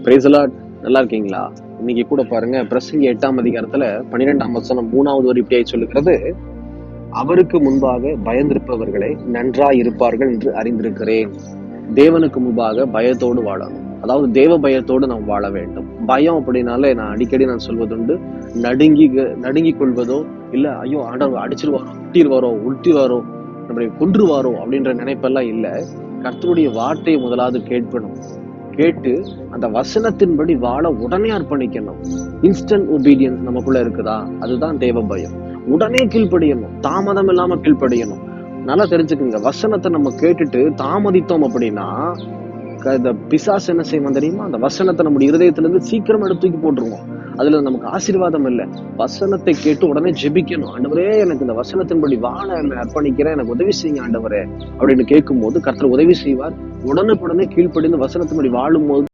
Praise the Lord. நல்லா இருக்கீங்களா? இன்னைக்கு கூட பாருங்க, பிரசங்கி 8ஆம் அதிகாரத்துல 12ஆம் வசனம் 3வது வரி இப்படியாய் சொல்லுகிறது, அவருக்கு முன்பாக பயந்திருப்பவர்களே நன்றாய் இருப்பார்கள் என்று அறிந்திருக்கிறேன். தேவனுக்கு முன்பாக பயத்தோடு வாழணும். அதாவது தேவ பயத்தோடு நாம் வாழ வேண்டும். பயம் அப்படின்னாலே நான் அடிக்கடி சொல்வதுண்டு, நடுங்கி கொள்வதோ, இல்ல ஐயோ ஆண்டவர் அடிச்சிருவாரோ, உருட்டிடுவாரோ, நம்மளை கொன்றுவாரோ அப்படின்ற நினைப்பெல்லாம் இல்ல. கர்த்தருடைய வார்த்தையை முதலாவது கேட்டு அந்த வசனத்தின்படி வாழ உடனே அர்ப்பணிக்கணும். இன்ஸ்டன்ட் ஒபீடியன்ஸ் நமக்குள்ள இருக்குதா? அதுதான் தேவ பயம். உடனே கீழ்ப்படியணும், தாமதம் இல்லாம கீழ்ப்படியணும். நல்லா தெரிஞ்சுக்குங்க, வசனத்தை நம்ம கேட்டுட்டு தாமதித்தோம் அப்படின்னா இந்த பிசாசு என்ன செய்வோம் தெரியுமா? அந்த வசனத்தை நம்முடைய இருதயத்துல இருந்து சீக்கிரம் எடுத்து தூக்கி போட்டுருவோம். அதுல நமக்கு ஆசீர்வாதம் இல்லை. வசனத்தை கேட்டு உடனே ஜெபிக்கணும். ஆண்டவரே, எனக்கு இந்த வசனத்தின்படி வாழ அர்ப்பணிக்கிறேன், எனக்கு உதவி செய்யுங்க ஆண்டவரே அப்படின்னு கேட்கும் போது கர்த்தர் உதவி செய்வார். உடனுக்குடனே கீழ்ப்படிந்து வசனத்தின்படி வாழும் போது